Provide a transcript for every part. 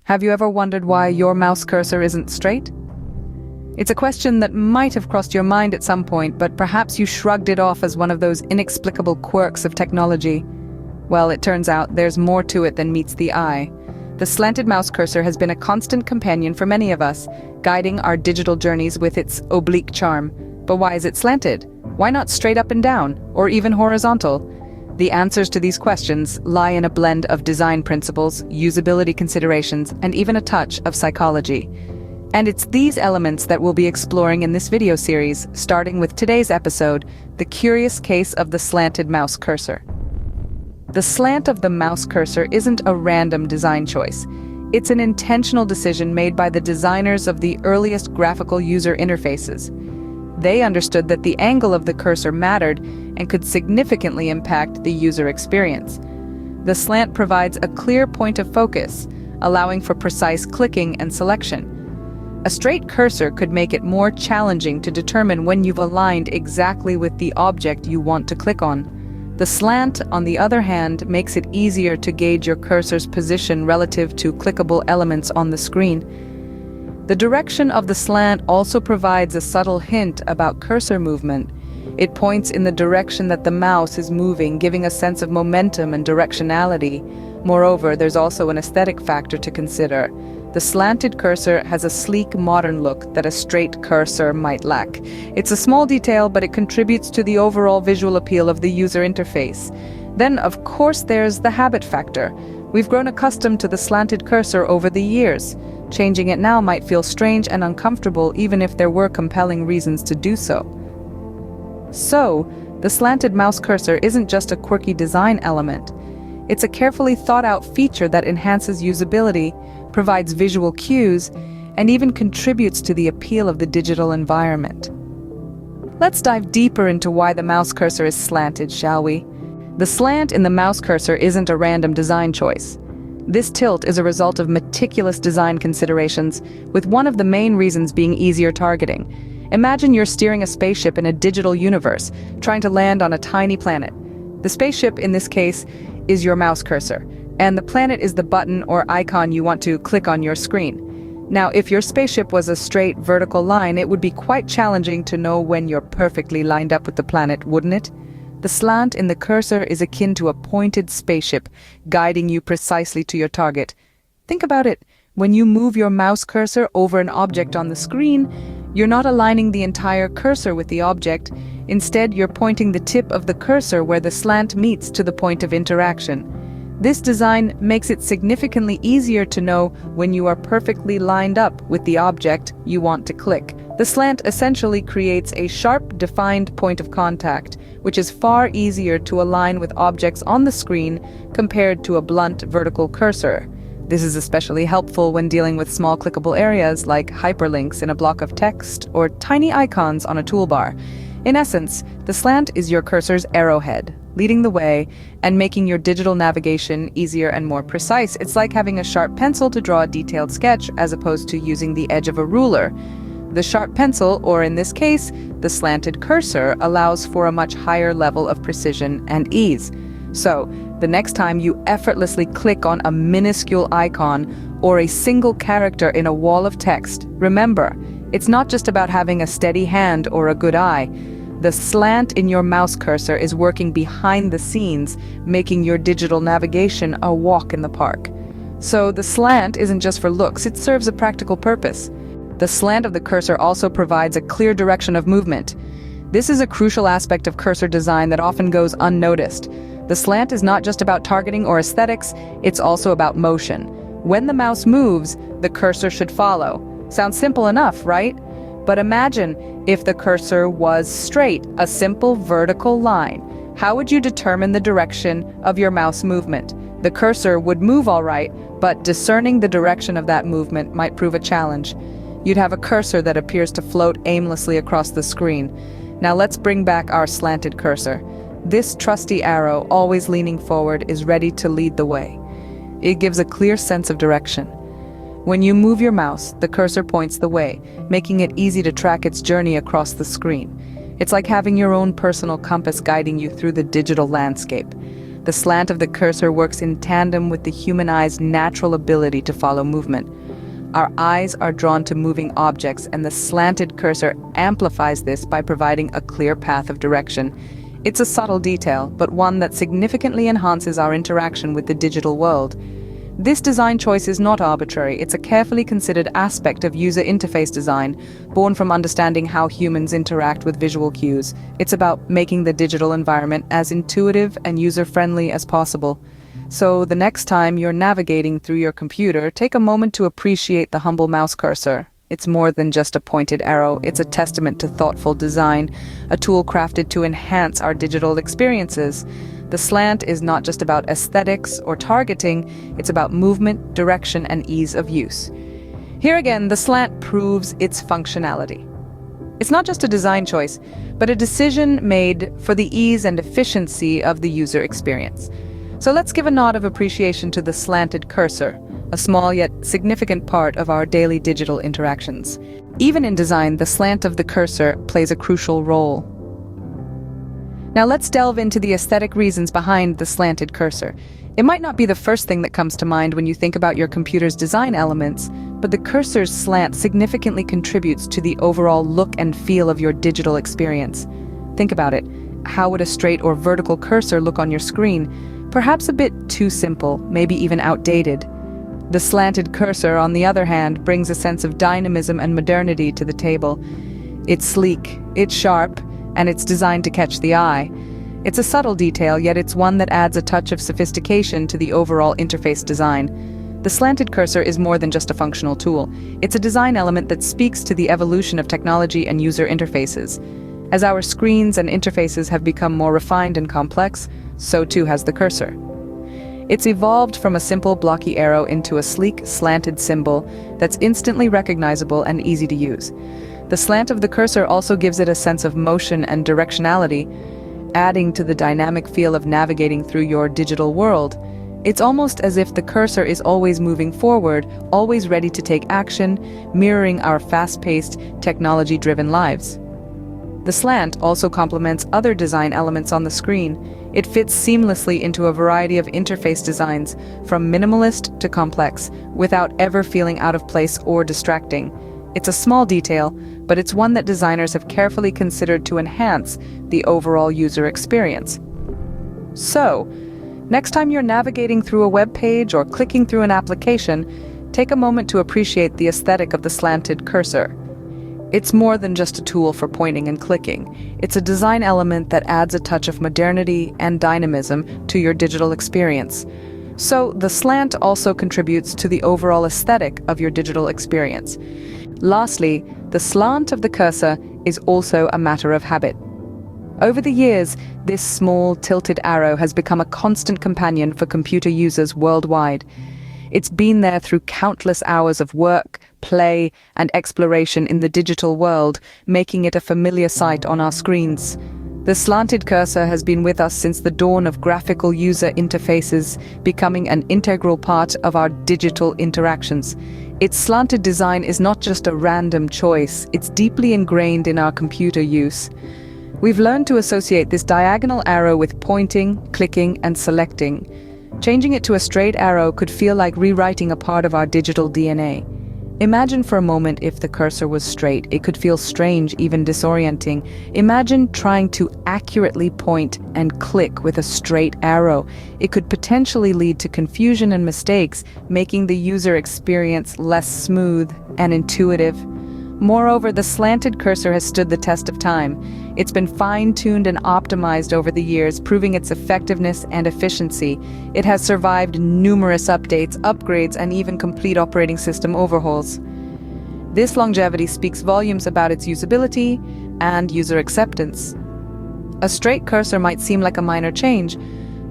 Have you ever wondered why your mouse cursor isn't straight? It's a question that might have crossed your mind at some point, but perhaps you shrugged it off as one of those inexplicable quirks of technology. Well, it turns out there's more to it than meets the eye. The slanted mouse cursor has been a constant companion for many of us, guiding our digital journeys with its oblique charm. But why is it slanted? Why not straight up and down, or even horizontal? The answers to these questions lie in a blend of design principles, usability considerations, and even a touch of psychology. And it's these elements that we'll be exploring in this video series, starting with today's episode, The Curious Case of the Slanted Mouse Cursor. The slant of the mouse cursor isn't a random design choice. It's an intentional decision made by the designers of the earliest graphical user interfaces. They understood that the angle of the cursor mattered and could significantly impact the user experience. The slant provides a clear point of focus, allowing for precise clicking and selection. A straight cursor could make it more challenging to determine when you've aligned exactly with the object you want to click on. The slant, on the other hand, makes it easier to gauge your cursor's position relative to clickable elements on the screen. The direction of the slant also provides a subtle hint about cursor movement. It points in the direction that the mouse is moving, giving a sense of momentum and directionality. Moreover, there's also an aesthetic factor to consider. The slanted cursor has a sleek, modern look that a straight cursor might lack. It's a small detail, but it contributes to the overall visual appeal of the user interface. Then, of course, there's the habit factor. We've grown accustomed to the slanted cursor over the years. Changing it now might feel strange and uncomfortable, even if there were compelling reasons to do so. So, the slanted mouse cursor isn't just a quirky design element. It's a carefully thought-out feature that enhances usability, provides visual cues, and even contributes to the appeal of the digital environment. Let's dive deeper into why the mouse cursor is slanted, shall we? The slant in the mouse cursor isn't a random design choice. This tilt is a result of meticulous design considerations, with one of the main reasons being easier targeting. Imagine you're steering a spaceship in a digital universe, trying to land on a tiny planet. The spaceship, in this case, is your mouse cursor, and the planet is the button or icon you want to click on your screen. Now, if your spaceship was a straight vertical line, it would be quite challenging to know when you're perfectly lined up with the planet, wouldn't it? The slant in the cursor is akin to a pointed spaceship, guiding you precisely to your target. Think about it. When you move your mouse cursor over an object on the screen, you're not aligning the entire cursor with the object. Instead, you're pointing the tip of the cursor where the slant meets to the point of interaction. This design makes it significantly easier to know when you are perfectly lined up with the object you want to click. The slant essentially creates a sharp, defined point of contact, which is far easier to align with objects on the screen compared to a blunt vertical cursor. This is especially helpful when dealing with small clickable areas like hyperlinks in a block of text or tiny icons on a toolbar. In essence, the slant is your cursor's arrowhead, leading the way and making your digital navigation easier and more precise. It's like having a sharp pencil to draw a detailed sketch as opposed to using the edge of a ruler. The sharp pencil, or in this case, the slanted cursor, allows for a much higher level of precision and ease. So, the next time you effortlessly click on a minuscule icon or a single character in a wall of text, remember, it's not just about having a steady hand or a good eye. The slant in your mouse cursor is working behind the scenes, making your digital navigation a walk in the park. So the slant isn't just for looks, it serves a practical purpose. The slant of the cursor also provides a clear direction of movement. This is a crucial aspect of cursor design that often goes unnoticed. The slant is not just about targeting or aesthetics, it's also about motion. When the mouse moves, the cursor should follow. Sounds simple enough, right? But imagine if the cursor was straight, a simple vertical line. How would you determine the direction of your mouse movement? The cursor would move all right, but discerning the direction of that movement might prove a challenge. You'd have a cursor that appears to float aimlessly across the screen. Now let's bring back our slanted cursor. This trusty arrow, always leaning forward, is ready to lead the way. It gives a clear sense of direction. When you move your mouse, the cursor points the way, making it easy to track its journey across the screen. It's like having your own personal compass guiding you through the digital landscape. The slant of the cursor works in tandem with the human eye's natural ability to follow movement. Our eyes are drawn to moving objects, and the slanted cursor amplifies this by providing a clear path of direction. It's a subtle detail, but one that significantly enhances our interaction with the digital world. This design choice is not arbitrary. It's a carefully considered aspect of user interface design, born from understanding how humans interact with visual cues. It's about making the digital environment as intuitive and user-friendly as possible. So the next time you're navigating through your computer, take a moment to appreciate the humble mouse cursor. It's more than just a pointed arrow. It's a testament to thoughtful design, a tool crafted to enhance our digital experiences. The slant is not just about aesthetics or targeting, it's about movement, direction, and ease of use. Here again, the slant proves its functionality. It's not just a design choice, but a decision made for the ease and efficiency of the user experience. So let's give a nod of appreciation to the slanted cursor, a small yet significant part of our daily digital interactions. Even in design, the slant of the cursor plays a crucial role. Now let's delve into the aesthetic reasons behind the slanted cursor. It might not be the first thing that comes to mind when you think about your computer's design elements, but the cursor's slant significantly contributes to the overall look and feel of your digital experience. Think about it. How would a straight or vertical cursor look on your screen? Perhaps a bit too simple, maybe even outdated. The slanted cursor, on the other hand, brings a sense of dynamism and modernity to the table. It's sleek, it's sharp, and it's designed to catch the eye. It's a subtle detail, yet it's one that adds a touch of sophistication to the overall interface design. The slanted cursor is more than just a functional tool. It's a design element that speaks to the evolution of technology and user interfaces. As our screens and interfaces have become more refined and complex, so too has the cursor. It's evolved from a simple blocky arrow into a sleek, slanted symbol that's instantly recognizable and easy to use. The slant of the cursor also gives it a sense of motion and directionality, adding to the dynamic feel of navigating through your digital world. It's almost as if the cursor is always moving forward, always ready to take action, mirroring our fast-paced, technology-driven lives. The slant also complements other design elements on the screen. It fits seamlessly into a variety of interface designs, from minimalist to complex, without ever feeling out of place or distracting. It's a small detail, but it's one that designers have carefully considered to enhance the overall user experience. So, next time you're navigating through a web page or clicking through an application, take a moment to appreciate the aesthetic of the slanted cursor. It's more than just a tool for pointing and clicking. It's a design element that adds a touch of modernity and dynamism to your digital experience. So, the slant also contributes to the overall aesthetic of your digital experience. Lastly, the slant of the cursor is also a matter of habit. Over the years, this small, tilted arrow has become a constant companion for computer users worldwide. It's been there through countless hours of work, play, and exploration in the digital world, making it a familiar sight on our screens. The slanted cursor has been with us since the dawn of graphical user interfaces, becoming an integral part of our digital interactions. Its slanted design is not just a random choice, it's deeply ingrained in our computer use. We've learned to associate this diagonal arrow with pointing, clicking, and selecting. Changing it to a straight arrow could feel like rewriting a part of our digital DNA. Imagine for a moment if the cursor was straight. It could feel strange, even disorienting. Imagine trying to accurately point and click with a straight arrow. It could potentially lead to confusion and mistakes, making the user experience less smooth and intuitive. Moreover, the slanted cursor has stood the test of time. It's been fine-tuned and optimized over the years, proving its effectiveness and efficiency. It has survived numerous updates, upgrades, and even complete operating system overhauls. This longevity speaks volumes about its usability and user acceptance. A straight cursor might seem like a minor change,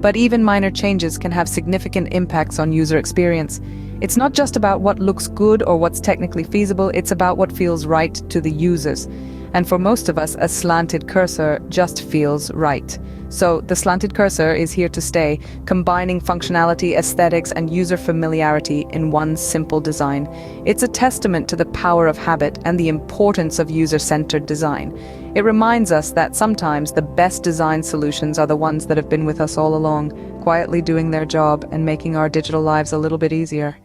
but even minor changes can have significant impacts on user experience. It's not just about what looks good or what's technically feasible, it's about what feels right to the users. And for most of us, a slanted cursor just feels right. So the slanted cursor is here to stay, combining functionality, aesthetics, and user familiarity in one simple design. It's a testament to the power of habit and the importance of user-centered design. It reminds us that sometimes the best design solutions are the ones that have been with us all along, quietly doing their job and making our digital lives a little bit easier.